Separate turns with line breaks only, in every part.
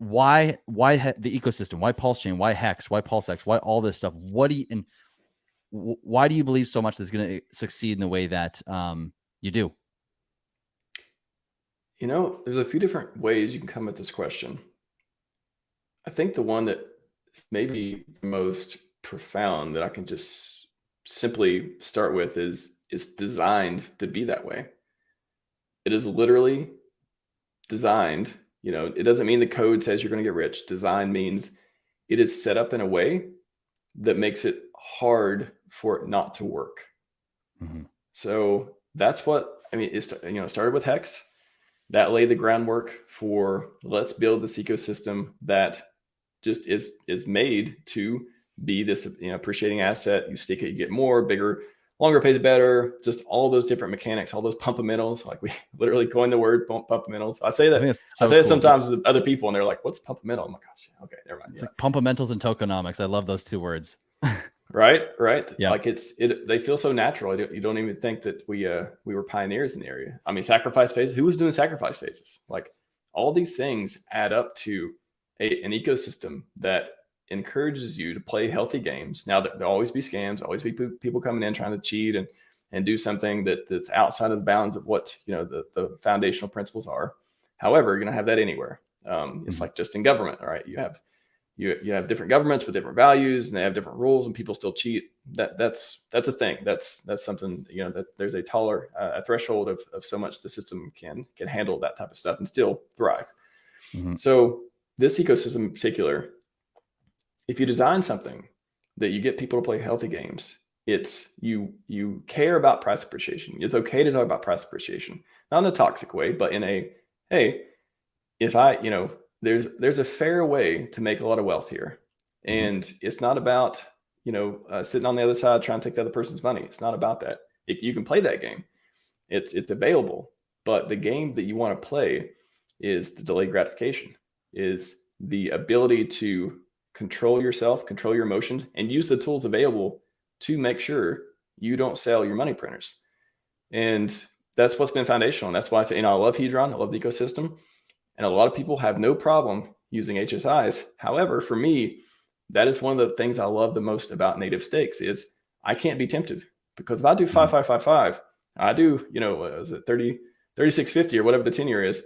the ecosystem? Why PulseChain? Why Hex? Why PulseX? Why all this stuff? Why do you believe so much that's going to succeed in the way that you do?
There's a few different ways you can come at this question. I think the one that maybe the most profound that I can just simply start with is it's designed to be that way. It is literally designed. It doesn't mean the code says you're going to get rich. Design means it is set up in a way that makes it hard for it not to work. Mm-hmm. So that's what, it started with Hex. That laid the groundwork for let's build this ecosystem that just is made to be this appreciating asset. You stake it, you get more, bigger, longer pays better. Just all those different mechanics, all those pumpamentals. Like we literally coined the word pumpamentals. I say that. I say it sometimes with other people, and they're like, "What's pumpamental?" I'm like, "Gosh, okay, never mind."
It's like pumpamentals and tokenomics. I love those two words.
Right. Yeah. Like they feel so natural. You don't even think that we were pioneers in the area. Sacrifice phases. Who was doing sacrifice phases? Like all these things add up to an ecosystem that encourages you to play healthy games. Now there'll always be scams, always be people coming in trying to cheat and do something that's outside of the bounds of what the foundational principles are. However, you're going to have that anywhere. It's like just in government, all right? You have different governments with different values, and they have different rules, and people still cheat. That's a thing. That's something, that there's a threshold of so much the system can handle that type of stuff and still thrive. Mm-hmm. So this ecosystem in particular, if you design something that you get people to play healthy games, it's you care about price appreciation. It's okay to talk about price appreciation, not in a toxic way, but in a, hey, if there's a fair way to make a lot of wealth here. And it's not about, sitting on the other side trying to take the other person's money. It's not about that. You can play that game. It's available, but the game that you want to play is the delayed gratification, is the ability to control yourself, control your emotions, and use the tools available to make sure you don't sell your money printers. And that's what's been foundational. And that's why I say, I love Hedron, I love the ecosystem. And a lot of people have no problem using HSIs. However, for me, that is one of the things I love the most about native stakes is I can't be tempted, because if I do 5555, I do, is it 3650 or whatever the 10-year is.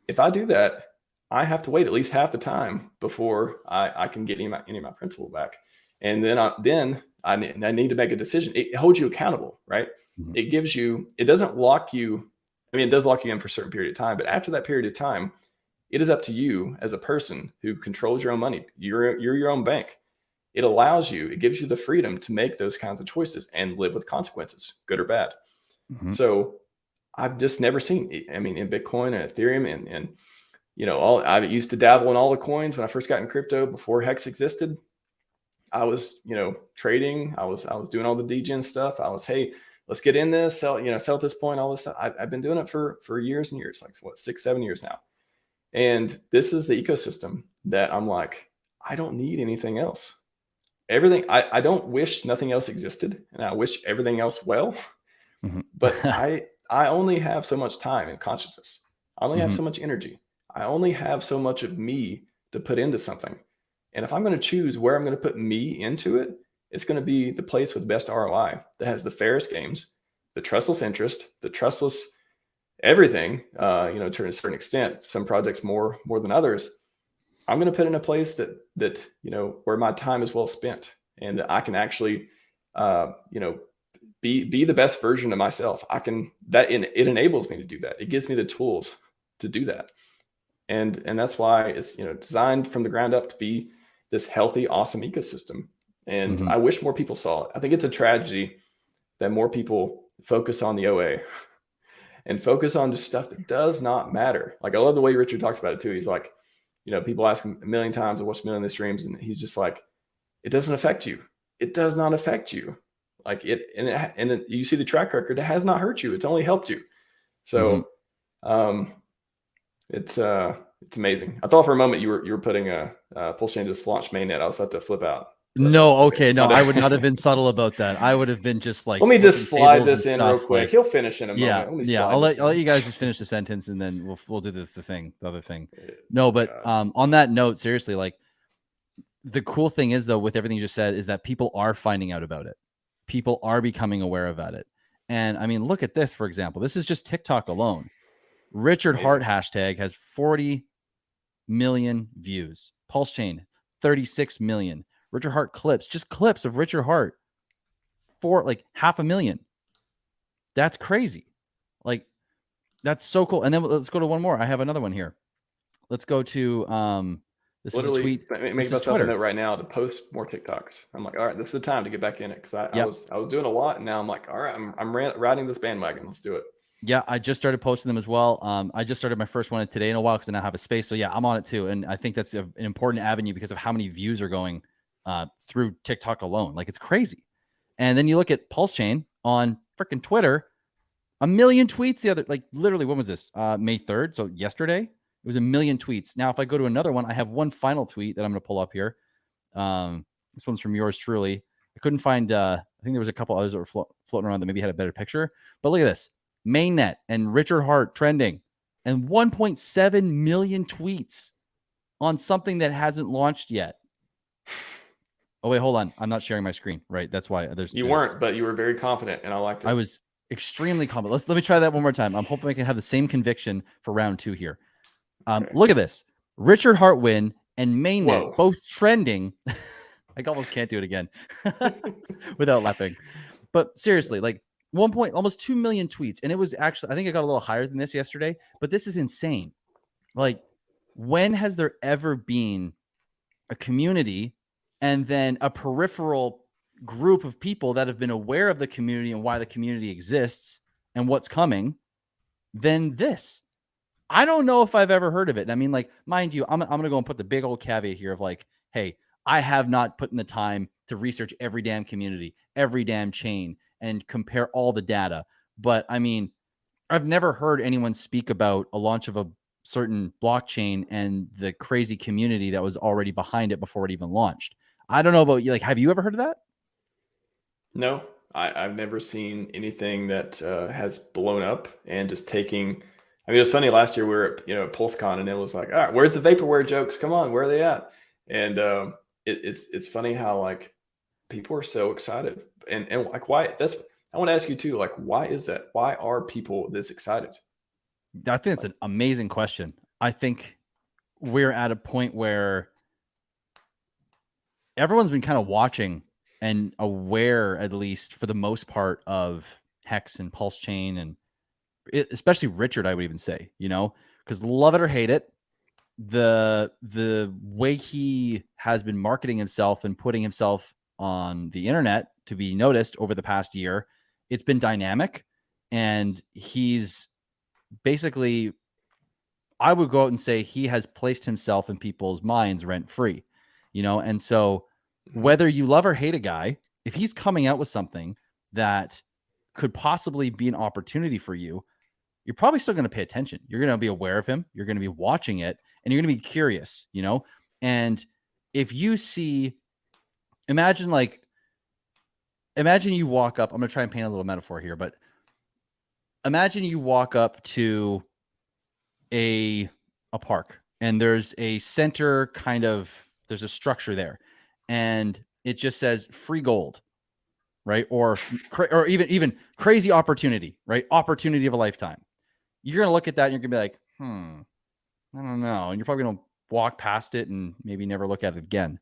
If I do that, I have to wait at least half the time before I can get any of my principal back. And then I need to make a decision. It holds you accountable, right? Mm-hmm. It doesn't lock you. It does lock you in for a certain period of time, but after that period of time, it is up to you as a person who controls your own money. You're your own bank. It gives you the freedom to make those kinds of choices and live with consequences, good or bad. Mm-hmm. So I've just never seen, in Bitcoin and Ethereum and I used to dabble in all the coins when I first got in crypto before Hex existed. I was, trading. I was doing all the degen stuff. I was, hey, let's get in this, sell at this point, all this stuff. I've been doing it for years and years, like 6-7 years now. And this is the ecosystem that I'm like, I don't need anything else. Everything, I don't wish nothing else existed, and I wish everything else well, but I only have so much time and consciousness. I only have so much energy. I only have so much of me to put into something. And if I'm going to choose where I'm going to put me into it, it's going to be the place with the best ROI, that has the fairest games, the trustless interest, the trustless everything, to a certain extent, some projects more than others. I'm going to put in a place that where my time is well spent, and that I can actually, be the best version of myself. It enables me to do that. It gives me the tools to do that. And that's why it's, designed from the ground up to be this healthy, awesome ecosystem. And I wish more people saw it. I think it's a tragedy that more people focus on the OA and focus on just stuff that does not matter. Like, I love the way Richard talks about it too. He's like, people ask him a million times, I watched a million of the streams, and he's just like, it doesn't affect you. It does not affect you. Like you see the track record, it has not hurt you. It's only helped you. So, it's amazing. I thought for a moment you were putting a PulseChain just launch mainnet. I was about to flip out.
No, okay, no, I would not have been subtle about that. I would have been just like,
let me just slide this in real quick.
Like,
He'll finish in a moment. Let me
I'll let you guys just finish the sentence, and then we'll do the other thing. No, but on that note, seriously, like the cool thing is though, with everything you just said, is that people are finding out about it. People are becoming aware about it. And I mean, look at this, for example. This is just TikTok alone. Richard Hart hashtag has 40 million views. PulseChain, 36 million. Richard Hart clips, just clips of Richard Hart, for like 500,000. That's crazy. Like, that's so cool. And then let's go to one more. I have another one here. Let's go to this literally is a tweet.
Make myself a note right now to post more TikToks. I'm like, all right, this is the time to get back in it, because I was doing a lot, and now I'm like, all right, I'm riding this bandwagon. Let's do it. Yeah, I just started posting them as well. I just started my first one today in a while because I now have a space. So yeah, I'm on it too, and I think that's an important avenue because of how many views are going through TikTok alone. Like, it's crazy. And then you look at PulseChain on freaking Twitter, 1 million tweets the other, like literally, when was this? May 3rd. So yesterday, it was 1 million tweets. Now, if I go to another one, I have one final tweet that I'm going to pull up here. This one's from yours truly. I couldn't find, I think there was a couple others that were floating around that maybe had a better picture. But look at this. Mainnet and Richard Hart trending, and 1.7 million tweets on something that hasn't launched yet. Oh, wait, hold on. I'm not sharing my screen, right? That's why you weren't, but you were very confident, and I liked it. I was extremely confident. Let me try that one more time. I'm hoping I can have the same conviction for round 2 here. Okay. Look at this. Richard Hart win and Mainnet both trending. I almost can't do it again without laughing. But seriously, like, almost 2 million tweets. And it was actually, I think it got a little higher than this yesterday, but this is insane. Like, when has there ever been a community and then a peripheral group of people that have been aware of the community and why the community exists and what's coming than this? I don't know if I've ever heard of it. And I mean, like, mind you, I'm going to go and put the big old caveat here of like, hey, I have not put in the time to research every damn community, every damn chain, and compare all the data. But I mean, I've never heard anyone speak about a launch of a certain blockchain and the crazy community that was already behind it before it even launched. I don't know about you. Like, have you ever heard of that? No, I've never seen anything that has blown up and just taking. I mean, it was funny. Last year we were at PulseCon, and it was like, all right, where's the vaporware jokes? Come on, where are they at? And it's funny how, like, people are so excited. And like, why? I want to ask you too, like, why is that? Why are people this excited? I think it's an amazing question. I think we're at a point where everyone's been kind of watching and aware, at least for the most part, of Hex and PulseChain, and especially Richard, I would even say, because love it or hate it, the way he has been marketing himself and putting himself on the internet to be noticed over the past year, it's been dynamic. And he's basically, I would go out and say he has placed himself in people's minds rent free, and so whether you love or hate a guy, if he's coming out with something that could possibly be an opportunity for you, you're probably still going to pay attention. You're going to be aware of him. You're going to be watching it, and you're going to be curious, and if you see, imagine you walk up, I'm going to try and paint a little metaphor here, but imagine you walk up to a park, and there's a center there's a structure there, and it just says free gold, right? Or even crazy opportunity, right? Opportunity of a lifetime. You're going to look at that and you're going to be like, I don't know. And you're probably going to walk past it and maybe never look at it again.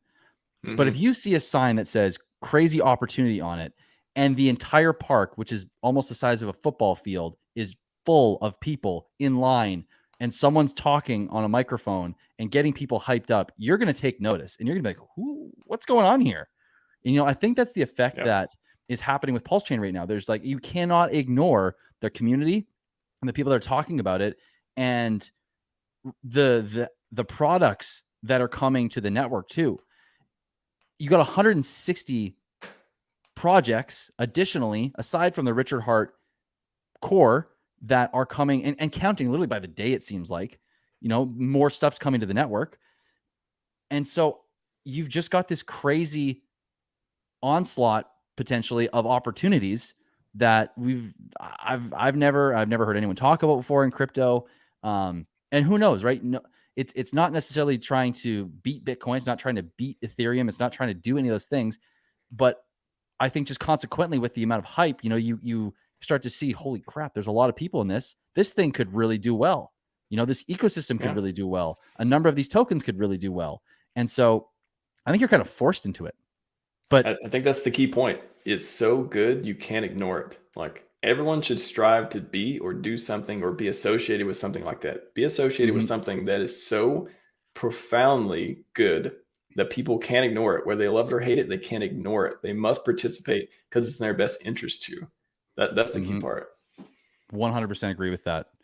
Mm-hmm. But if you see a sign that says crazy opportunity on it, and the entire park, which is almost the size of a football field, is full of people in line, and someone's talking on a microphone and getting people hyped up, you're going to take notice, and you're going to be like, what's going on here? And, I think that's the effect that is happening with PulseChain right now. There's like, you cannot ignore their community and the people that are talking about it, and the products that are coming to the network too. You got 160 projects additionally, aside from the Richard Hart core, that are coming and counting literally by the day, it seems like, more stuff's coming to the network. And so you've just got this crazy
onslaught potentially of opportunities that I've never heard anyone talk about before in crypto. And who knows, right? No, it's not necessarily trying to beat Bitcoin. It's not trying to beat Ethereum. It's not trying to do any of those things. But I think just consequently with the amount of hype, you start to see, holy crap, there's a lot of people in this. This thing could really do well. This ecosystem could really do well. A number of these tokens could really do well. And so I think you're kind of forced into it. But
I think that's the key point. It's so good, you can't ignore it. Like, everyone should strive to be or do something or be associated with something like that. Be associated with something that is so profoundly good that people can't ignore it. Whether they love it or hate it, they can't ignore it. They must participate because it's in their best interest too. That's the key part.
100% agree with that.